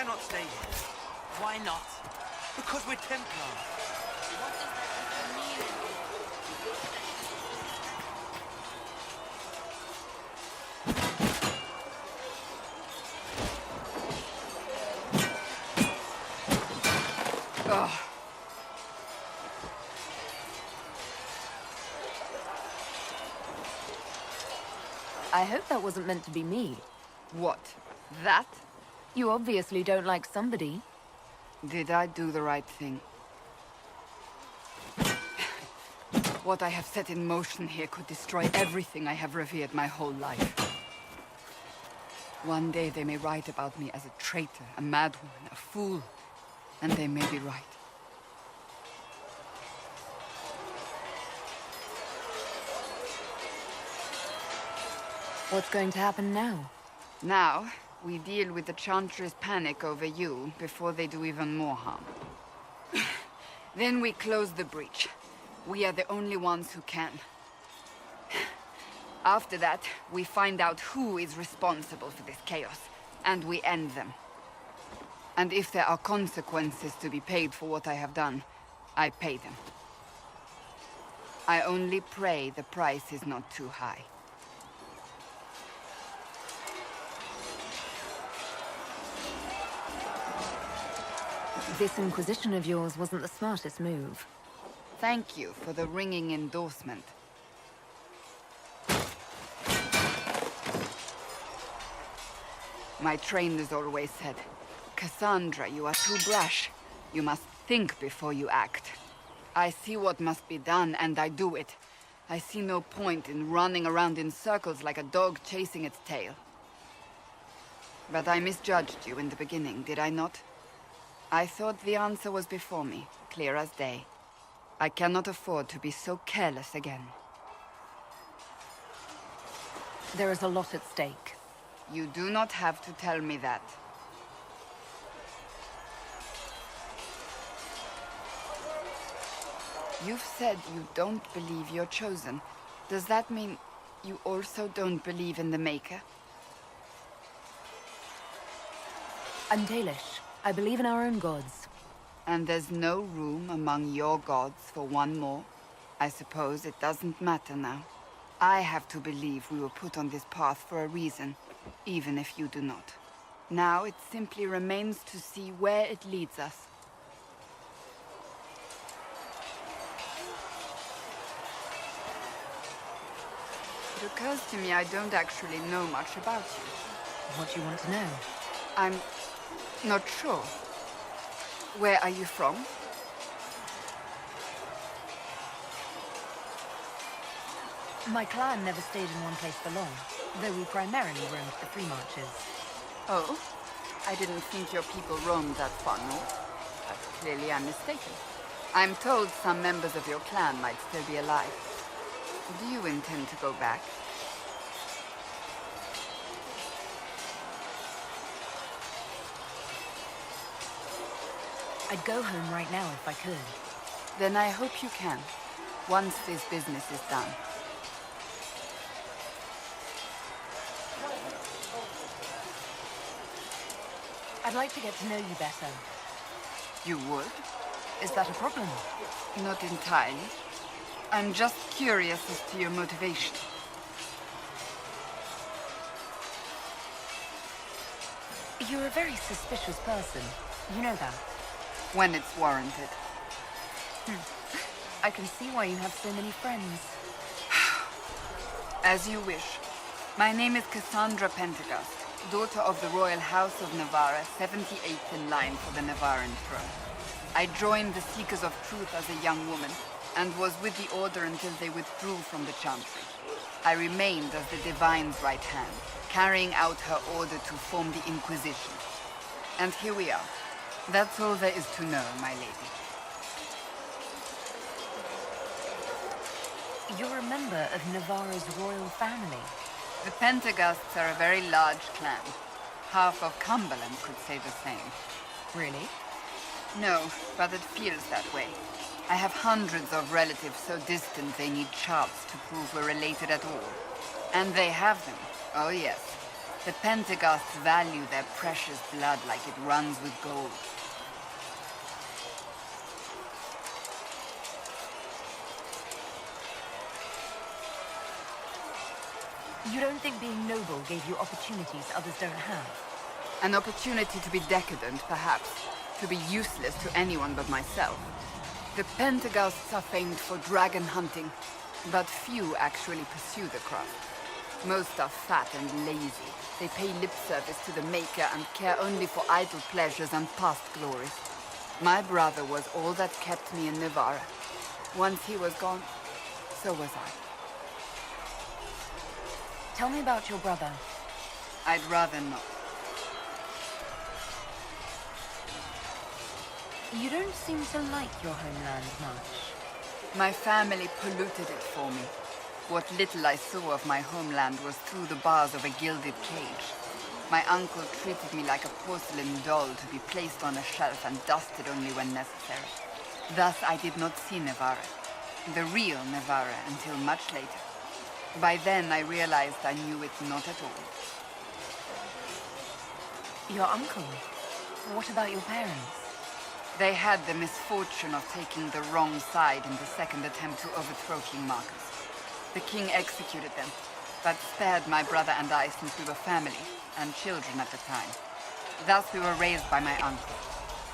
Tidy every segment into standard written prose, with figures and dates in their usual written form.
cannot stay here. Why not? Because we're Templars. What does that mean? Ugh. I hope that wasn't meant to be me. What? That? You obviously don't like somebody. Did I do the right thing? What I have set in motion here could destroy everything I have revered my whole life. One day they may write about me as a traitor, a madwoman, a fool. And they may be right. What's going to happen now? Now, we deal with the Chantry's panic over you before they do even more harm. Then we close the breach. We are the only ones who can. After that, we find out who is responsible for this chaos, and we end them. And if there are consequences to be paid for what I have done, I pay them. I only pray the price is not too high. This Inquisition of yours wasn't the smartest move. Thank you for the ringing endorsement. My trainers always said, Cassandra, you are too brash. You must think before you act. I see what must be done, and I do it. I see no point in running around in circles like a dog chasing its tail. But I misjudged you in the beginning, did I not? I thought the answer was before me, clear as day. I cannot afford to be so careless again. There is a lot at stake. You do not have to tell me that. You've said you don't believe you're chosen. Does that mean you also don't believe in the Maker? I'm Dalish. I believe in our own gods. And there's no room among your gods for one more? I suppose it doesn't matter now. I have to believe we were put on this path for a reason, even if you do not. Now it simply remains to see where it leads us. It occurs to me I don't actually know much about you. What do you want to know? I'm not sure. Where are you from? My clan never stayed in one place for long, though we primarily roamed the free marches. Oh? I didn't think your people roamed that far north. But clearly I'm mistaken. I'm told some members of your clan might still be alive. Do you intend to go back? I'd go home right now if I could. Then I hope you can, once this business is done. I'd like to get to know you better. You would? Is that a problem? Not entirely. I'm just curious as to your motivation. You're a very suspicious person. You know that. When it's warranted. I can see why you have so many friends. As you wish. My name is Cassandra Pentecost, daughter of the Royal House of Navarra, 78th in line for the Navarran throne. I joined the Seekers of Truth as a young woman, and was with the Order until they withdrew from the Chantry. I remained as the Divine's right hand, carrying out her order to form the Inquisition. And here we are. That's all there is to know, my lady. You're a member of Navarra's royal family. The Pentecosts are a very large clan. Half of Cumberland could say the same. Really? No, but it feels that way. I have hundreds of relatives so distant they need charts to prove we're related at all. And they have them. Oh yes. The Pentaghasts value their precious blood like it runs with gold. You don't think being noble gave you opportunities others don't have? An opportunity to be decadent, perhaps. To be useless to anyone but myself. The Pentaghasts are famed for dragon hunting, but few actually pursue the craft. Most are fat and lazy. They pay lip service to the Maker and care only for idle pleasures and past glories. My brother was all that kept me in Navarra. Once he was gone, so was I. Tell me about your brother. I'd rather not. You don't seem to like your homeland much. My family polluted it for me. What little I saw of my homeland was through the bars of a gilded cage. My uncle treated me like a porcelain doll to be placed on a shelf and dusted only when necessary. Thus I did not see Navarra, the real Navarra, until much later. By then I realized I knew it not at all. Your uncle? What about your parents? They had the misfortune of taking the wrong side in the second attempt to overthrow King Marcus. The king executed them, but spared my brother and I since we were family, and children at the time. Thus we were raised by my uncle,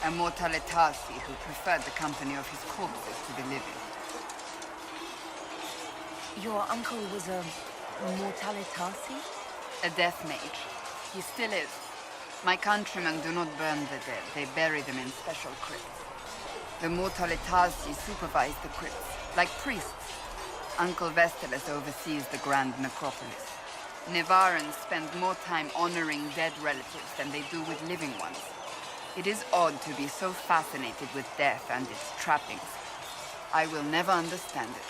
a mortalitasi who preferred the company of his corpses to the living. Your uncle was a mortalitasi? A death mage. He still is. My countrymen do not burn the dead, they bury them in special crypts. The mortalitasi supervise the crypts, like priests. Uncle Vestalis oversees the grand necropolis. Nevarans spend more time honoring dead relatives than they do with living ones. It is odd to be so fascinated with death and its trappings. I will never understand it.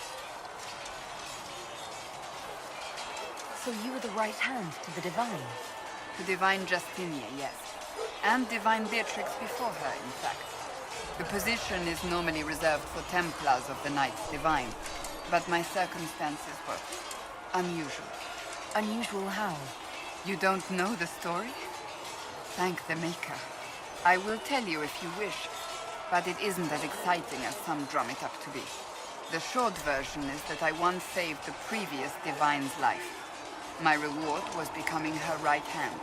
So you were the right hand to the divine? To Divine Justinia, yes. And Divine Beatrix before her, in fact. The position is normally reserved for Templars of the Knights Divine, but my circumstances were unusual. Unusual how? You don't know the story? Thank the Maker. I will tell you if you wish, but it isn't as exciting as some drum it up to be. The short version is that I once saved the previous Divine's life. My reward was becoming her right hand.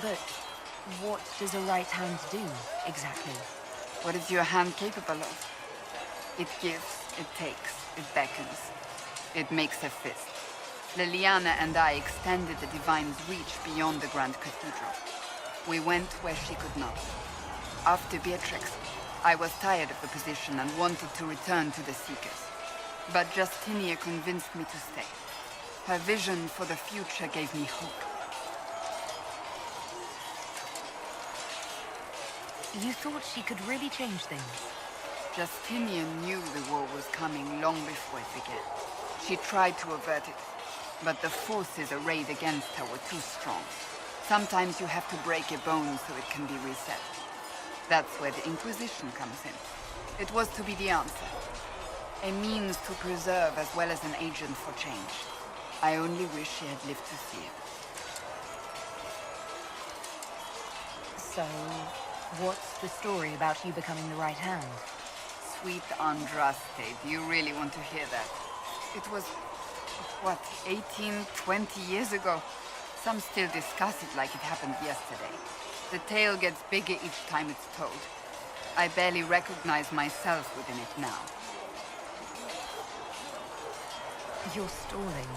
But what does a right hand do, exactly? What is your hand capable of? It gives, it takes, it beckons. It makes a fist. Liliana and I extended the Divine's reach beyond the Grand Cathedral. We went where she could not. After Beatrix, I was tired of the position and wanted to return to the Seekers. But Justinia convinced me to stay. Her vision for the future gave me hope. You thought she could really change things? Justinian knew the war was coming long before it began. She tried to avert it, but the forces arrayed against her were too strong. Sometimes you have to break a bone so it can be reset. That's where the Inquisition comes in. It was to be the answer. A means to preserve as well as an agent for change. I only wish she had lived to see it. So, what's the story about you becoming the right hand? Sweet Andraste, do you really want to hear that? It was, what, 18, 20 years ago? Some still discuss it like it happened yesterday. The tale gets bigger each time it's told. I barely recognize myself within it now. You're stalling.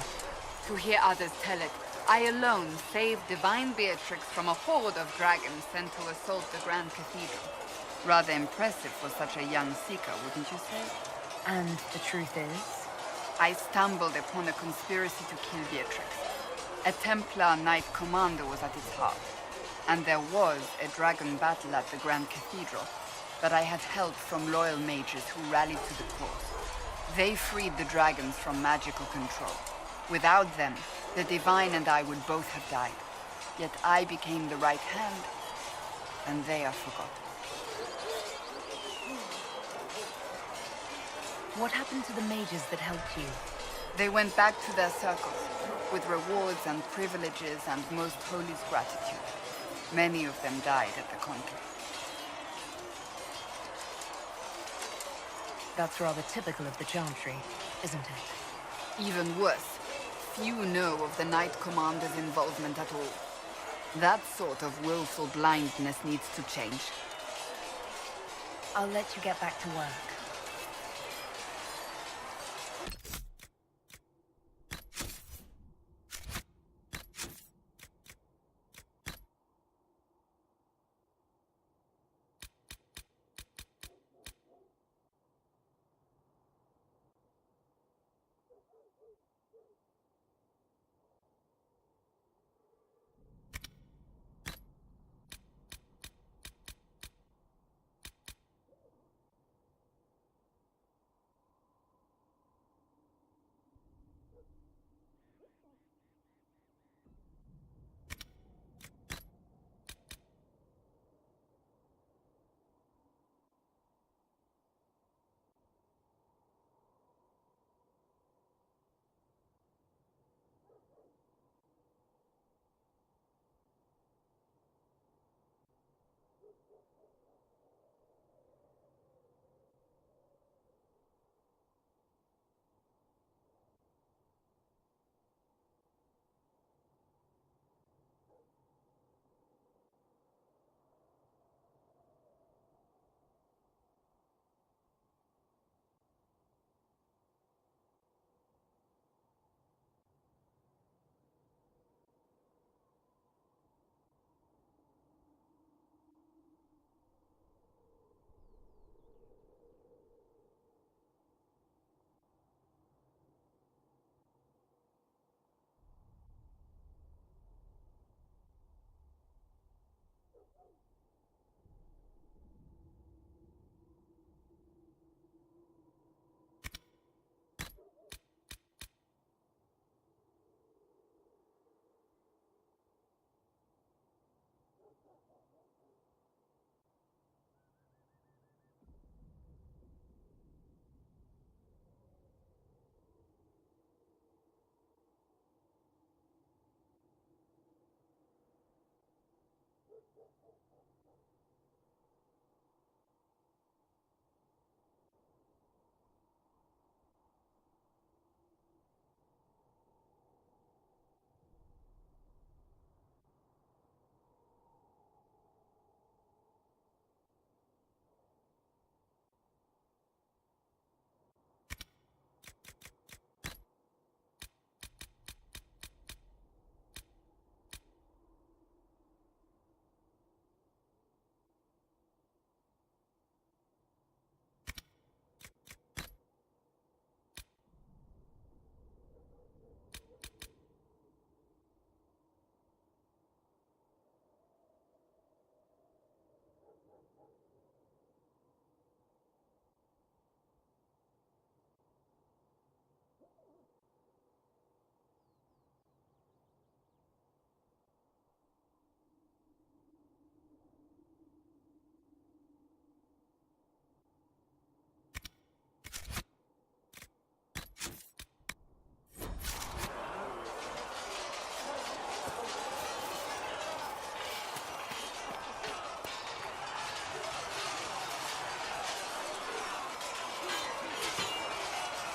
To hear others tell it, I alone saved Divine Beatrix from a horde of dragons sent to assault the Grand Cathedral. Rather impressive for such a young seeker, wouldn't you say? And the truth is? I stumbled upon a conspiracy to kill Beatrix. A Templar Knight Commander was at its heart, and there was a dragon battle at the Grand Cathedral, but I had help from loyal mages who rallied to the cause. They freed the dragons from magical control. Without them, the Divine and I would both have died. Yet I became the right hand, and they are forgotten. What happened to the mages that helped you? They went back to their circles. with rewards and privileges and most holy's gratitude. Many of them died at the conclave. That's rather typical of the Chantry, isn't it? Even worse, few know of the Knight Commander's involvement at all. That sort of willful blindness needs to change. I'll let you get back to work.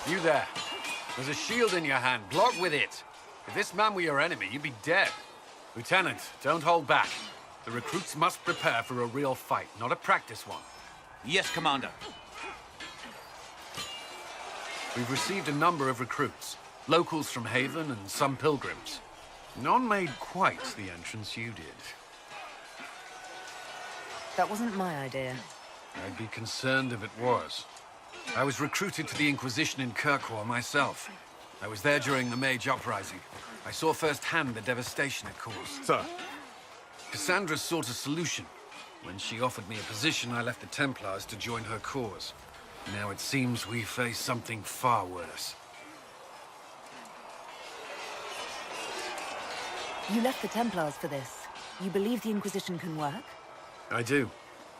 You there. There's a shield in your hand. Block with it. If this man were your enemy, you'd be dead. Lieutenant, don't hold back. The recruits must prepare for a real fight, not a practice one. Yes, Commander. We've received a number of recruits. Locals from Haven and some pilgrims. None made quite the entrance you did. That wasn't my idea. I'd be concerned if it was. I was recruited to the Inquisition in Kirkwall myself. I was there during the Mage uprising. I saw firsthand the devastation it caused. Sir. Cassandra sought a solution. When she offered me a position, I left the Templars to join her cause. Now it seems we face something far worse. You left the Templars for this. You believe the Inquisition can work? I do.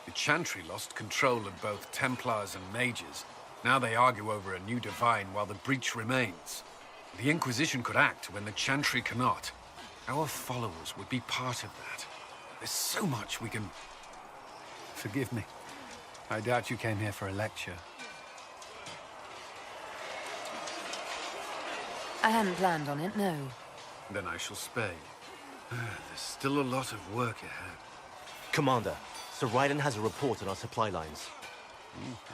The Chantry lost control of both Templars and Mages. Now they argue over a new divine while the breach remains. The Inquisition could act when the Chantry cannot. Our followers would be part of that. There's so much we can... Forgive me. I doubt you came here for a lecture. I hadn't planned on it, no. Then I shall spare you. There's still a lot of work ahead. Commander, Sir Raiden has a report on our supply lines.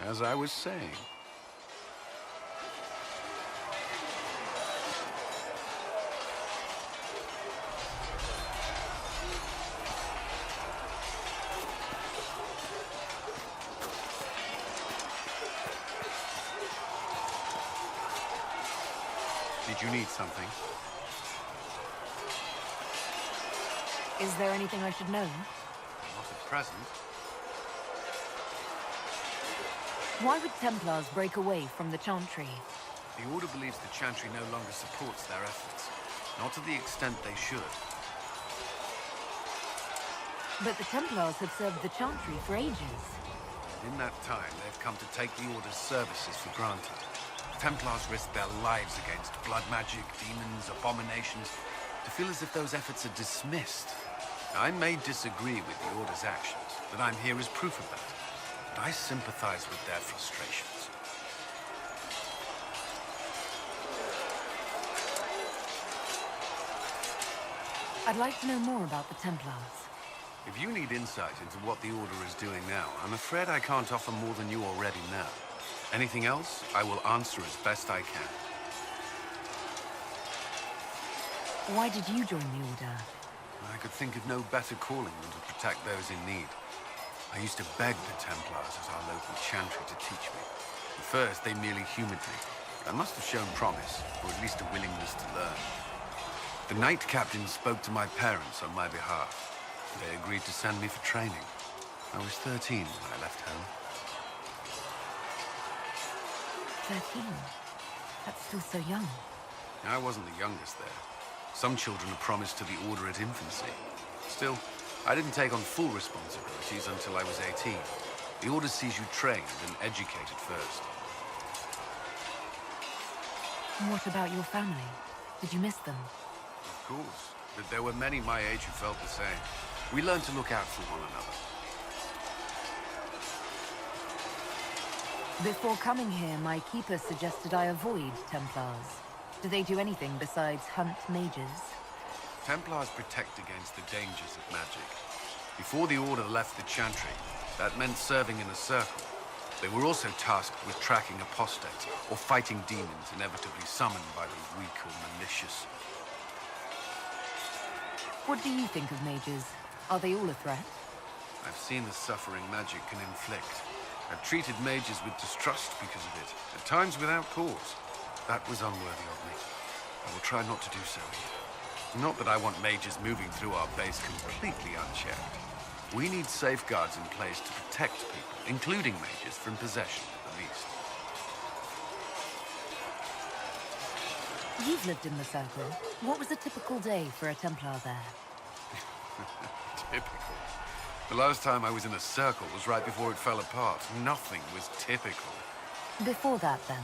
As I was saying. Did you need something? Is there anything I should know? Not at present. Why would Templars break away from the Chantry? The Order believes the Chantry no longer supports their efforts. Not to the extent they should. But the Templars have served the Chantry for ages. In that time, they've come to take the Order's services for granted. Templars risk their lives against blood magic, demons, abominations, to feel as if those efforts are dismissed. I may disagree with the Order's actions, but I'm here as proof of that. And I sympathize with their frustrations. I'd like to know more about the Templars. If you need insight into what the Order is doing now, I'm afraid I can't offer more than you already know. Anything else, I will answer as best I can. Why did you join the Order? I could think of no better calling than to protect those in need. I used to beg the Templars as our local Chantry to teach me. At first, they merely humored me. I must have shown promise, or at least a willingness to learn. The Knight Captain spoke to my parents on my behalf. They agreed to send me for training. I was 13 when I left home. 13? That's still so young. I wasn't the youngest there. Some children are promised to the Order at infancy. Still, I didn't take on full responsibilities until I was 18. The Order sees you trained and educated first. And what about your family? Did you miss them? Of course, but there were many my age who felt the same. We learned to look out for one another. Before coming here, my keeper suggested I avoid Templars. Do they do anything besides hunt mages? Templars protect against the dangers of magic. Before the Order left the Chantry, that meant serving in a circle. They were also tasked with tracking apostates or fighting demons inevitably summoned by the weak or malicious. What do you think of mages? Are they all a threat? I've seen the suffering magic can inflict. I've treated mages with distrust because of it, at times without cause. That was unworthy of me. I will try not to do so here. Not that I want mages moving through our base completely unchecked. We need safeguards in place to protect people, including mages, from possession at the least. You've lived in the Circle. What was a typical day for a Templar there? Typical. The last time I was in a circle was right before it fell apart. Nothing was typical. Before that, then?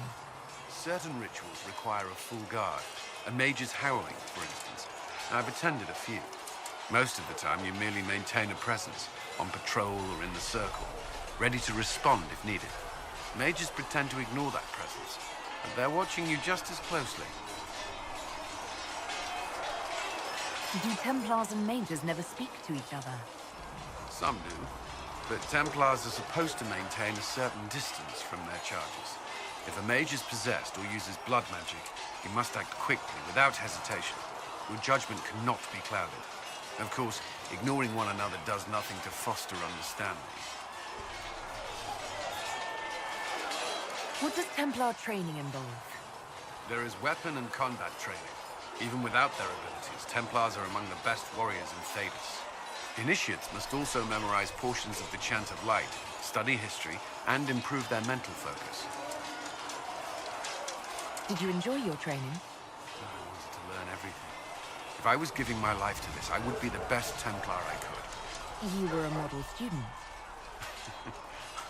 Certain rituals require a full guard. A mage's howling, for instance. I've attended a few. Most of the time, you merely maintain a presence, on patrol or in the circle, ready to respond if needed. Mages pretend to ignore that presence, but they're watching you just as closely. Do Templars and mages never speak to each other? Some do, but Templars are supposed to maintain a certain distance from their charges. If a mage is possessed or uses blood magic, he must act quickly, without hesitation. Your judgment cannot be clouded. Of course, ignoring one another does nothing to foster understanding. What does Templar training involve? There is weapon and combat training. Even without their abilities, Templars are among the best warriors in Thedas. Initiates must also memorize portions of the Chant of Light, study history, and improve their mental focus. Did you enjoy your training? I wanted to learn everything. If I was giving my life to this, I would be the best Templar I could. You were a model student.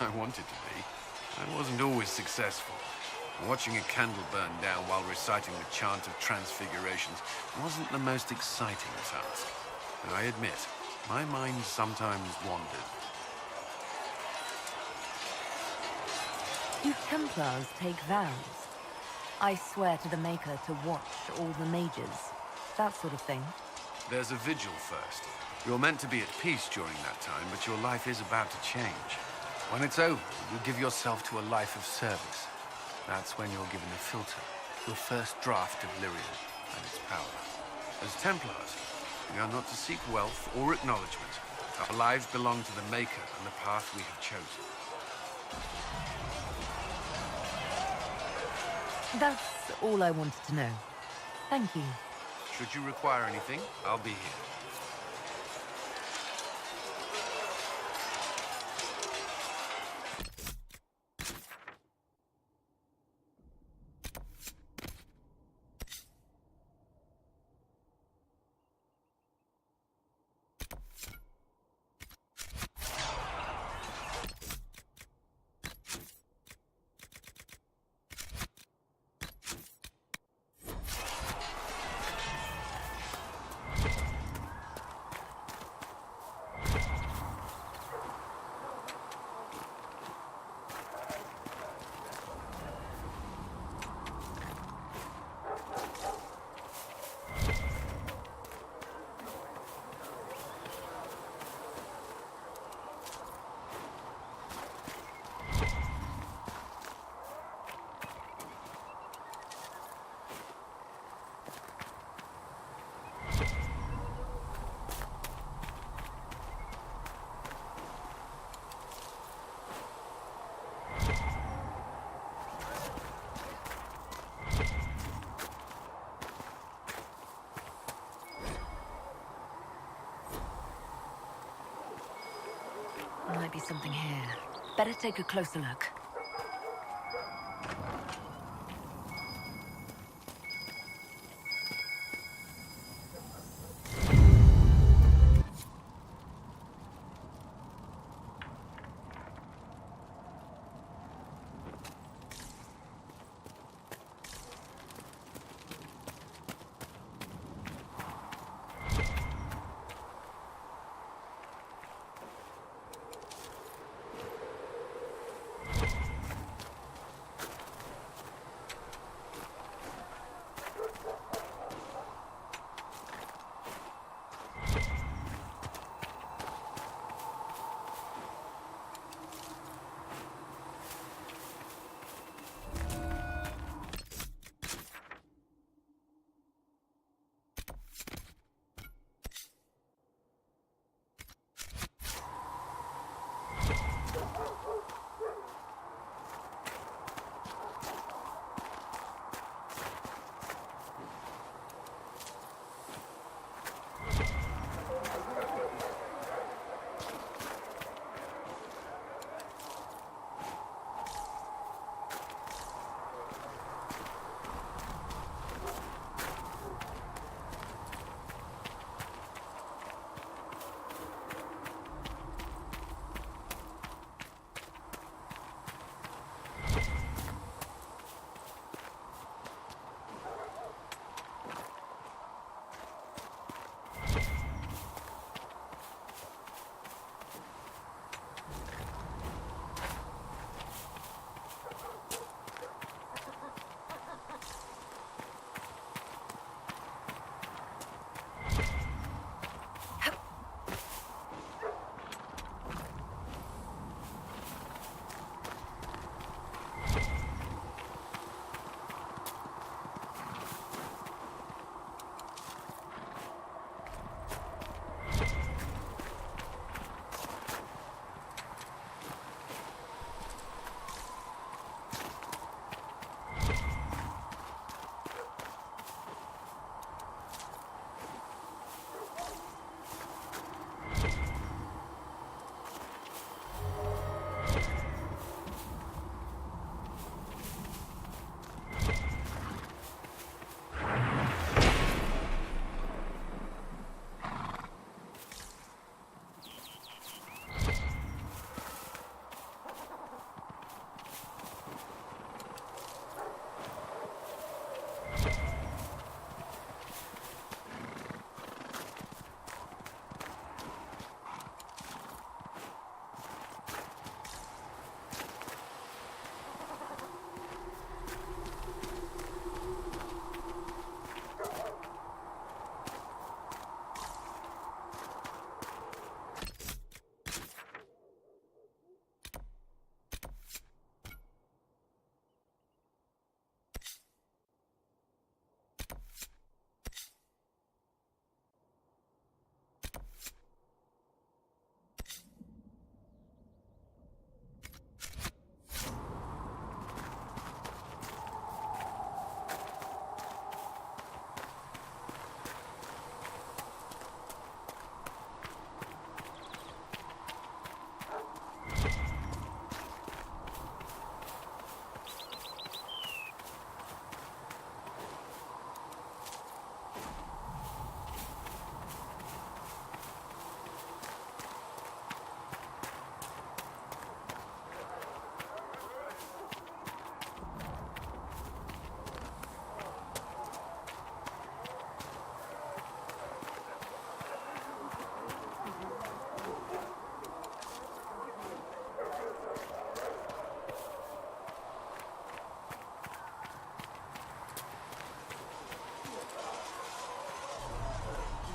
I wanted to be. I wasn't always successful. Watching a candle burn down while reciting the chant of transfigurations wasn't the most exciting task. And I admit, my mind sometimes wandered. Do Templars take vows? I swear to the Maker to watch all the mages. That sort of thing. There's a vigil first. You're meant to be at peace during that time, but your life is about to change. When it's over, you give yourself to a life of service. That's when you're given a filter, your first draft of Lyrian and its power. As Templars, we are not to seek wealth or acknowledgement. Our lives belong to the Maker and the path we have chosen. That's all I wanted to know. Thank you. Should you require anything, I'll be here. Might be something here. Better take a closer look.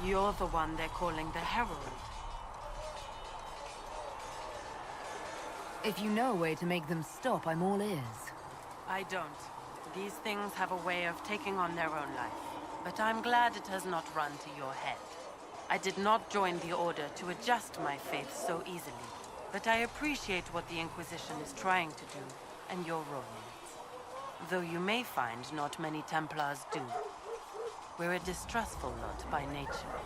You're the one they're calling the Herald. If you know a way to make them stop, I'm all ears. I don't. These things have a way of taking on their own life. But I'm glad it has not run to your head. I did not join the Order to adjust my faith so easily. But I appreciate what the Inquisition is trying to do, and your role in it. Though you may find not many Templars do. We're a distrustful lot by nature.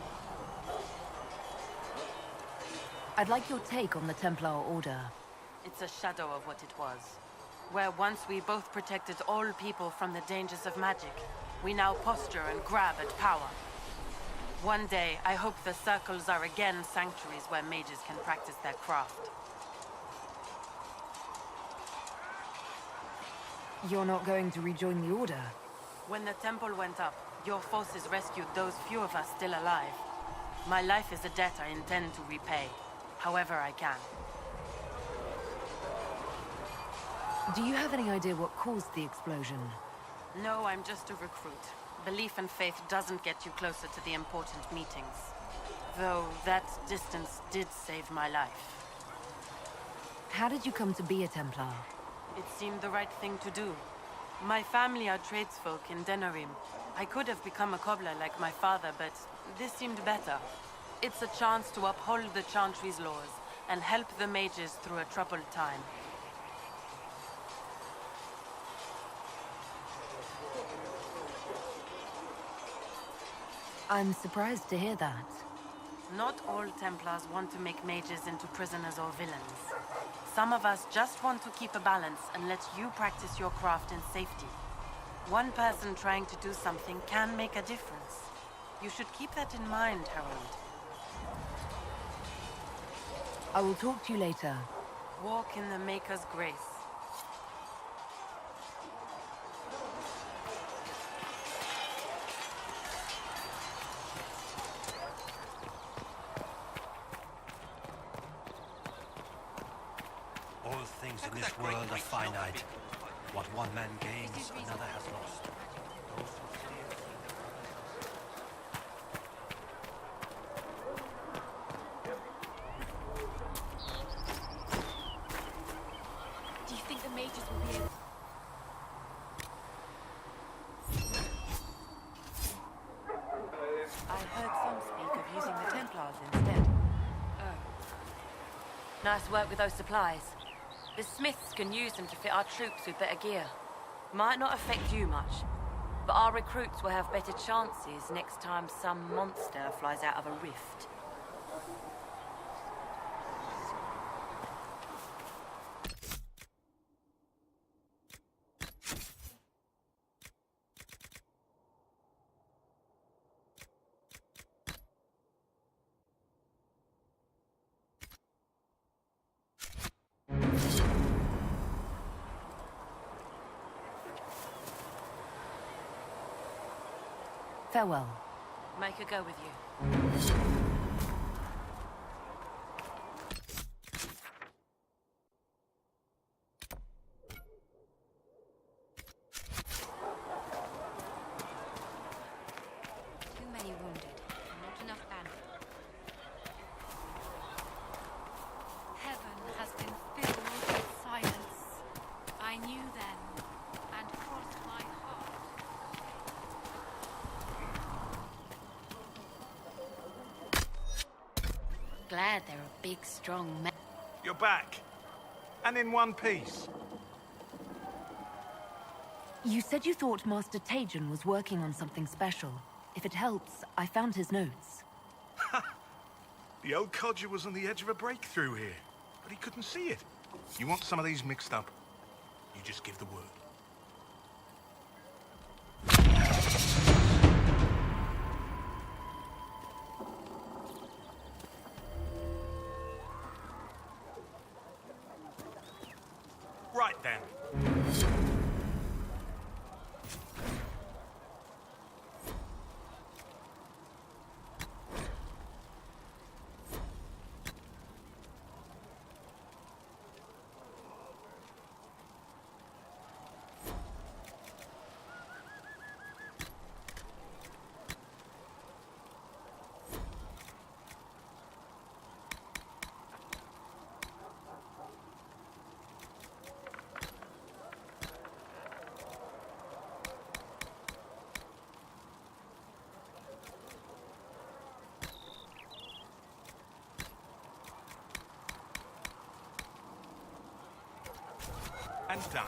I'd like your take on the Templar Order. It's a shadow of what it was. Where once we both protected all people from the dangers of magic, we now posture and grab at power. One day, I hope the circles are again sanctuaries where mages can practice their craft. You're not going to rejoin the Order? When the temple went up, your forces rescued those few of us still alive. My life is a debt I intend to repay, however I can. Do you have any idea what caused the explosion? No, I'm just a recruit. Belief and faith doesn't get you closer to the important meetings. Though that distance did save my life. How did you come to be a Templar? It seemed the right thing to do. My family are tradesfolk in Denerim. I could have become a cobbler like my father, but this seemed better. It's a chance to uphold the Chantry's laws and help the mages through a troubled time. I'm surprised to hear that. Not all Templars want to make mages into prisoners or villains. Some of us just want to keep a balance and let you practice your craft in safety. One person trying to do something can make a difference. You should keep that in mind, Harold. I will talk to you later. Walk in the Maker's grace. All things in this world are finite. What one man gains, another has lost. Do you think the mages will be able... I heard some speak of using the Templars instead. Oh. Nice work with those supplies. The smiths can use them to fit our troops with better gear. Might not affect you much, but our recruits will have better chances next time some monster flies out of a rift. Farewell. Make a go with you. Too many wounded, not enough bandits. Heaven has been filled with silence. I knew then, and crossed my heart. Glad they're a big, strong man. You're back. And in one piece. You said you thought Master Tajan was working on something special. If it helps, I found his notes. The old codger was on the edge of a breakthrough here, but he couldn't see it. You want some of these mixed up? You just give the word. Right then. and done.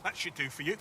That should do for you.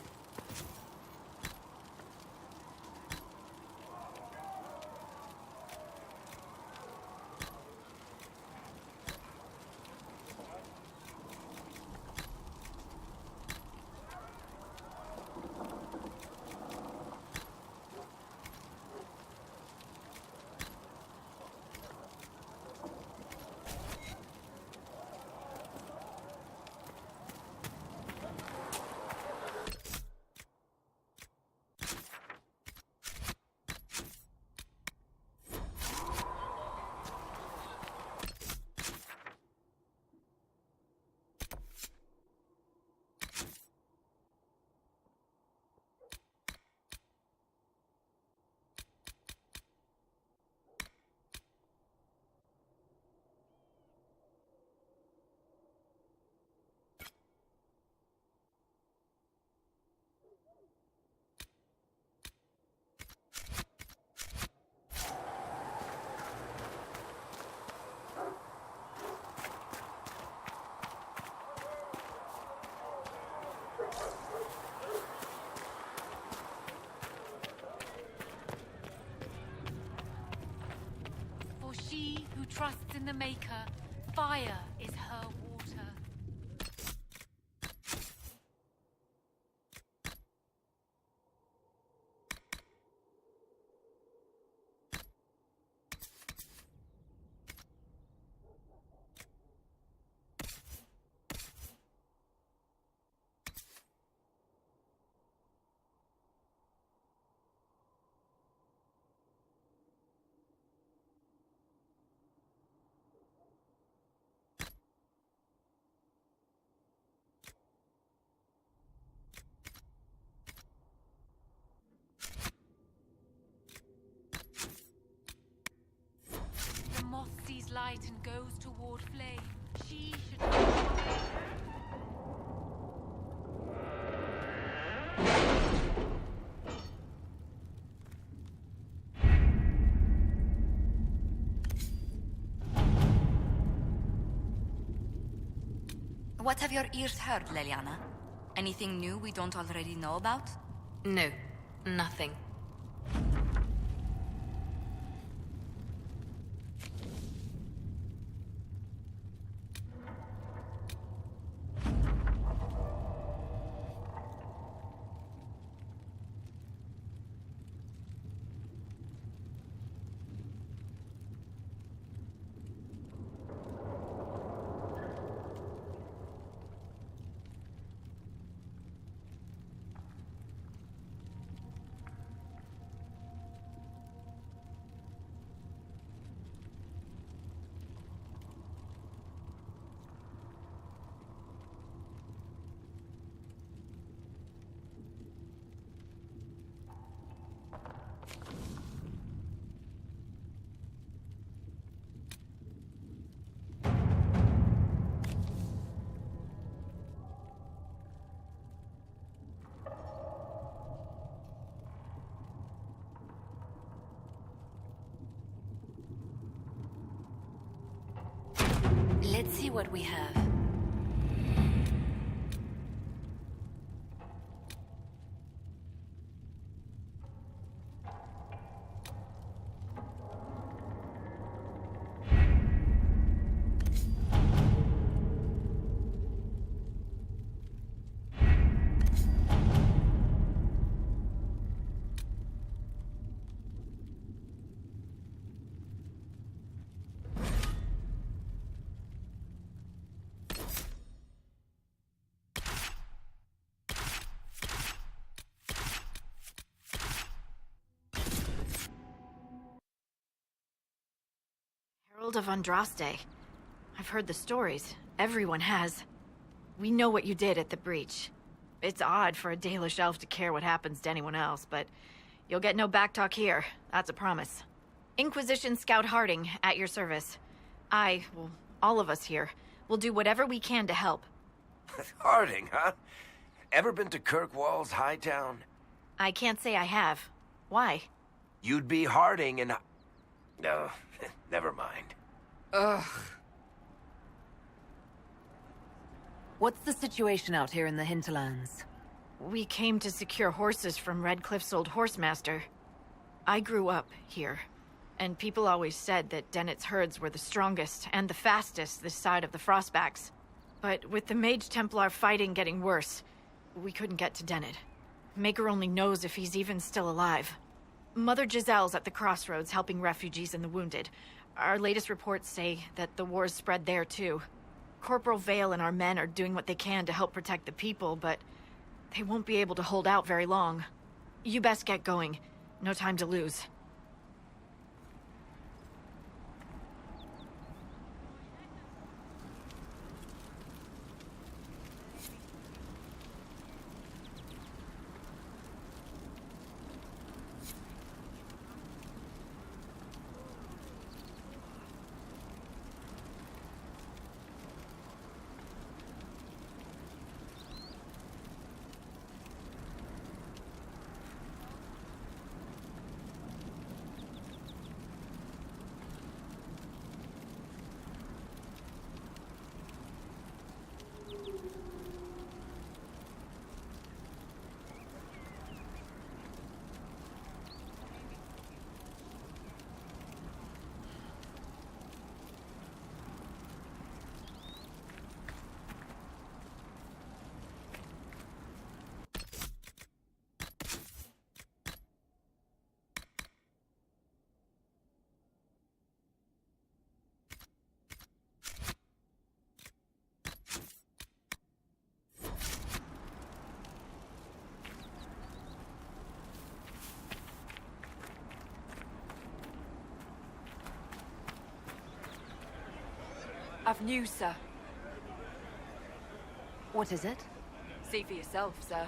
She who trusts in the Maker, fire is her water. The moth sees light and goes toward flame. She should... What have your ears heard, Leliana? Anything new we don't already know about? No, nothing. Let's see what we have. Herald of Andraste. I've heard the stories. Everyone has. We know what you did at the breach. It's odd for a Dalish elf to care what happens to anyone else, but you'll get no backtalk here. That's a promise. Inquisition Scout Harding, at your service. Well, all of us here, will do whatever we can to help. Harding, huh? Ever been to Kirkwall's Hightown? I can't say I have. Why? You'd be Harding and... No, never mind. Ugh. What's the situation out here in the hinterlands? We came to secure horses from Redcliffe's old horsemaster. I grew up here, and people always said that Dennett's herds were the strongest and the fastest this side of the Frostbacks. But with the Mage Templar fighting getting worse, we couldn't get to Dennett. Maker only knows if he's even still alive. Mother Giselle's at the crossroads helping refugees and the wounded. Our latest reports say that the war's spread there too. Corporal Vale and our men are doing what they can to help protect the people, but they won't be able to hold out very long. You best get going. No time to lose. I've news, sir. What is it? See for yourself, sir.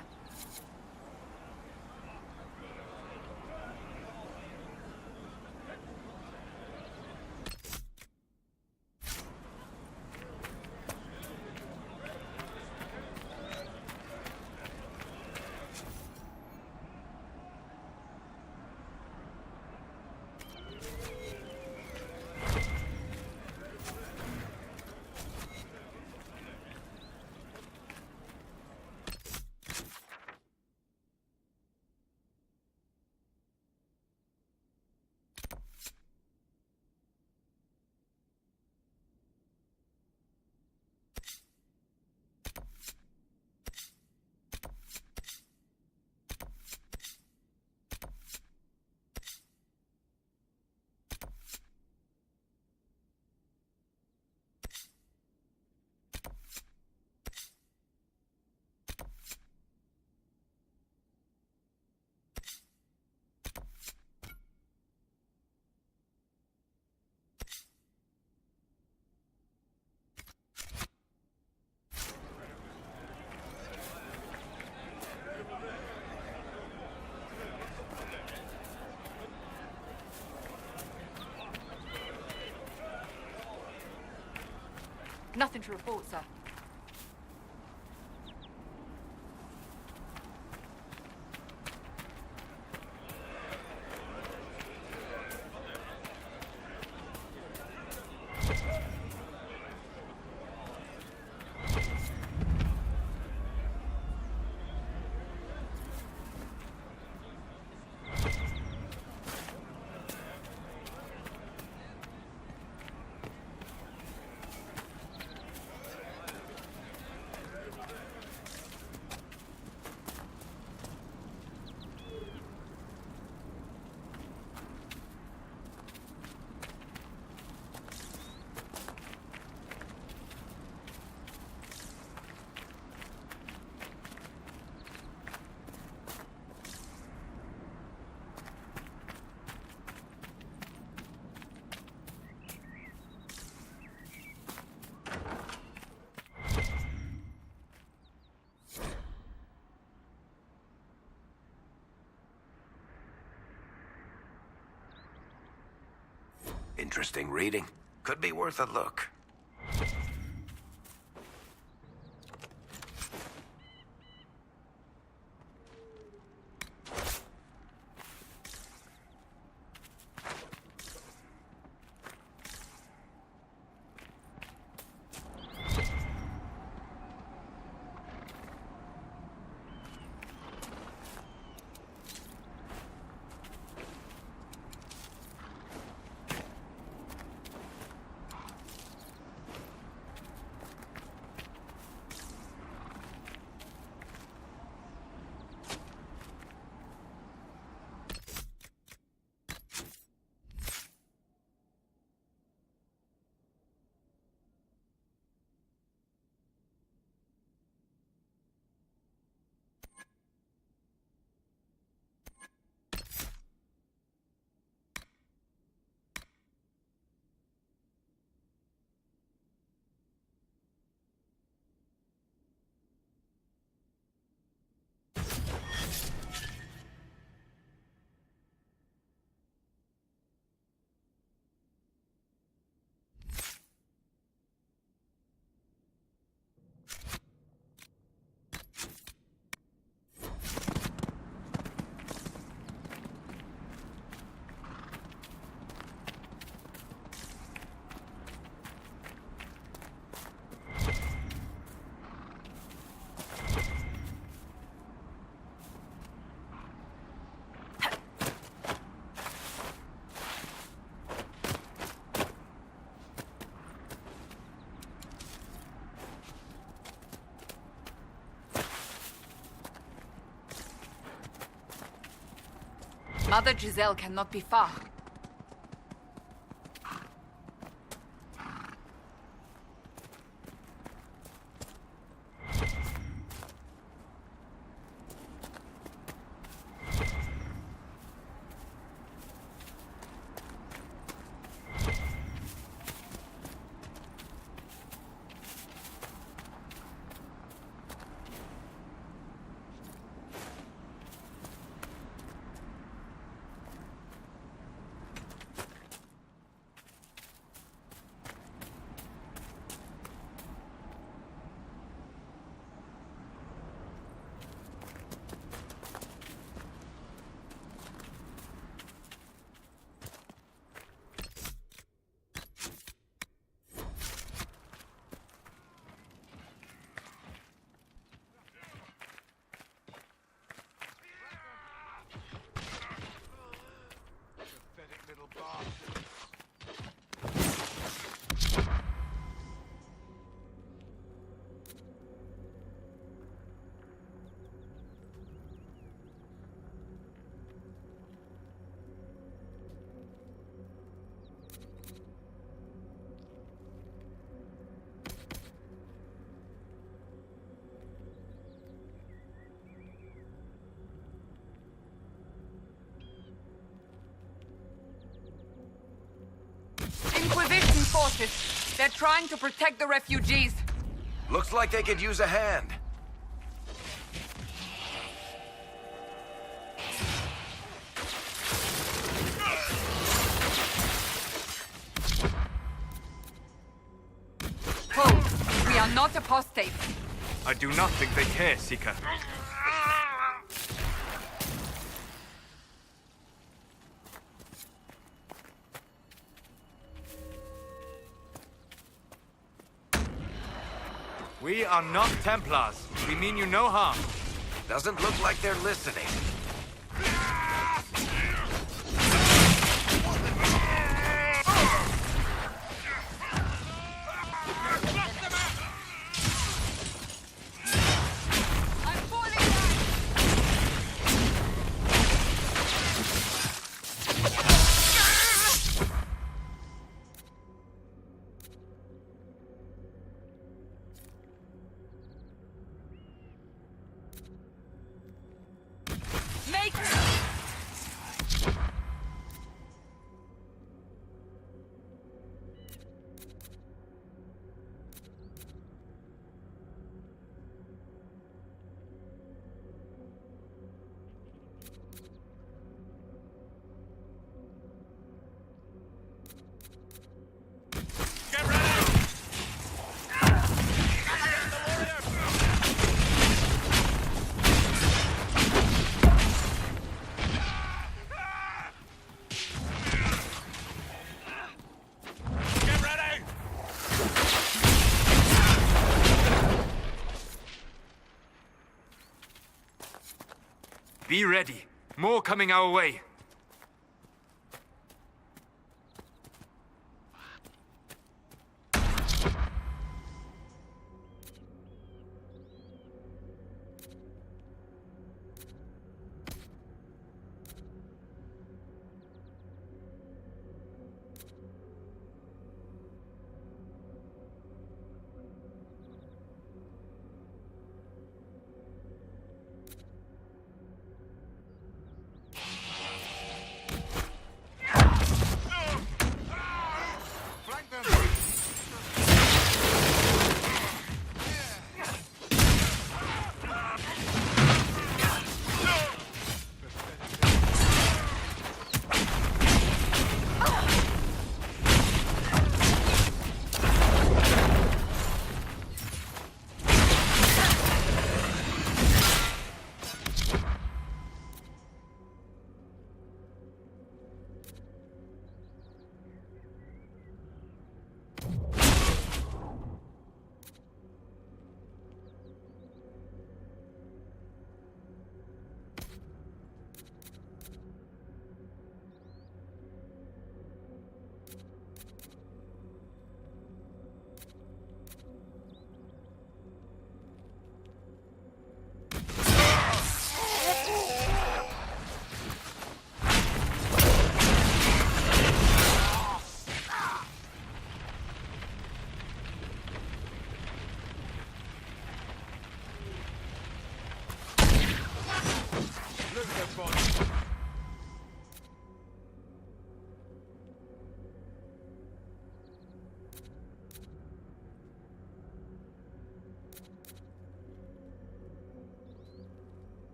Nothing to report, sir. Interesting reading. Could be worth a look. Mother Giselle cannot be far. Inquisition forces. They're trying to protect the refugees. Looks like they could use a hand. Hold. We are not apostates. I do not think they care, Seeker. We are not Templars. We mean you no harm. Doesn't look like they're listening. Be ready. More coming our way.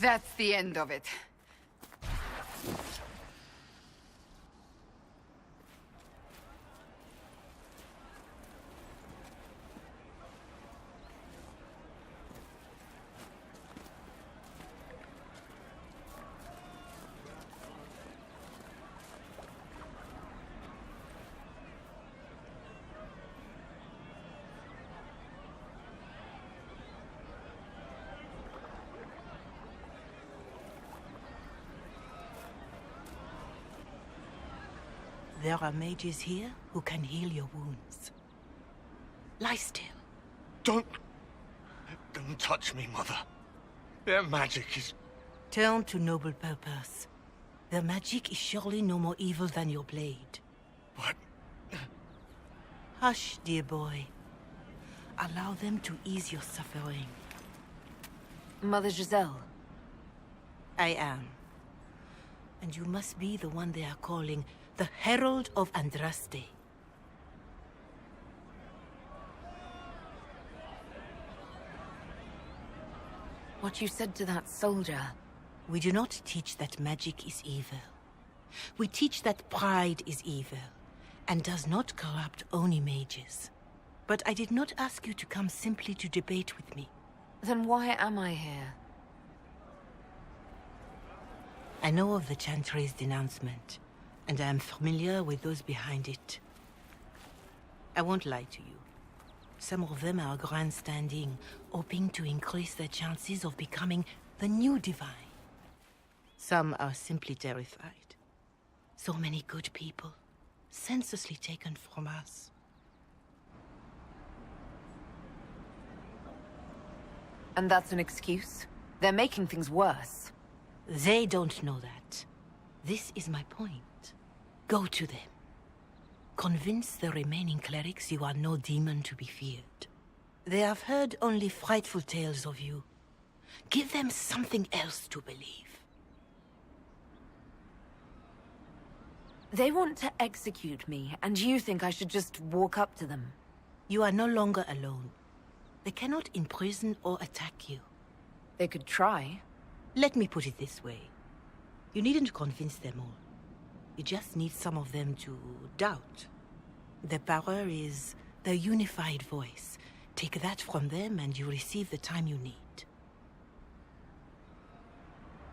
That's the end of it. There are mages here who can heal your wounds. Lie still. Don't touch me, Mother. Their magic is... Turn to noble purpose. Their magic is surely no more evil than your blade. What? Hush, dear boy. Allow them to ease your suffering. Mother Giselle. I am. And you must be the one they are calling the Herald of Andraste. What you said to that soldier. We do not teach that magic is evil. We teach that pride is evil, and does not corrupt only mages. But I did not ask you to come simply to debate with me. Then why am I here? I know of the Chantry's denouncement, and I am familiar with those behind it. I won't lie to you. Some of them are grandstanding, hoping to increase their chances of becoming the new divine. Some are simply terrified. So many good people, senselessly taken from us. And that's an excuse? They're making things worse. They don't know that. This is my point. Go to them. Convince the remaining clerics you are no demon to be feared. They have heard only frightful tales of you. Give them something else to believe. They want to execute me, and you think I should just walk up to them? You are no longer alone. They cannot imprison or attack you. They could try. Let me put it this way. You needn't convince them all. You just need some of them to doubt. Their power is their unified voice. Take that from them and you receive the time you need.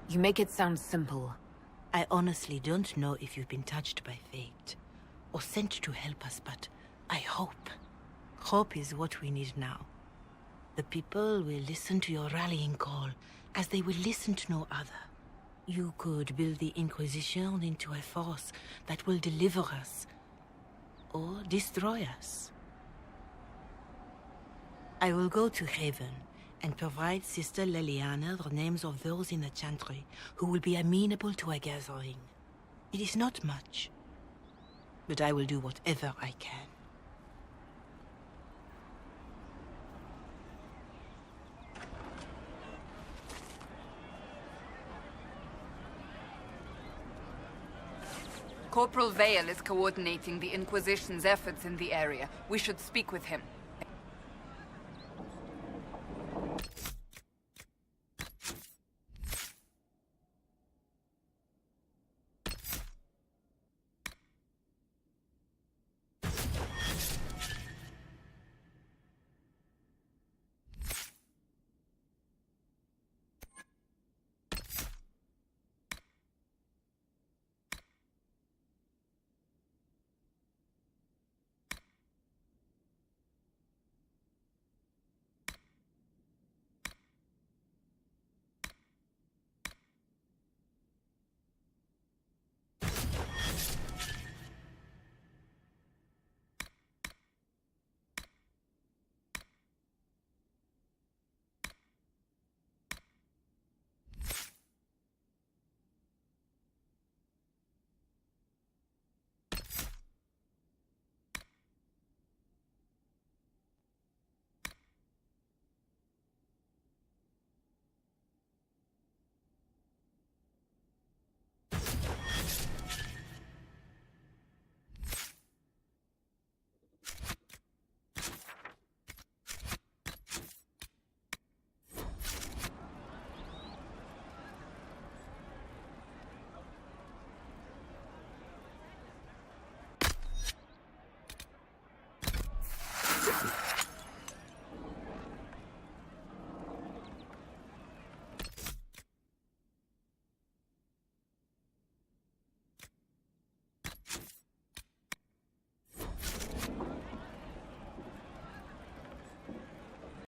You make it sound simple. I honestly don't know if you've been touched by fate, or sent to help us, but I hope. Hope is what we need now. The people will listen to your rallying call, as they will listen to no other. You could build the Inquisition into a force that will deliver us, or destroy us. I will go to Haven and provide Sister Leliana the names of those in the Chantry who will be amenable to a gathering. It is not much, but I will do whatever I can. Corporal Vale is coordinating the Inquisition's efforts in the area. We should speak with him.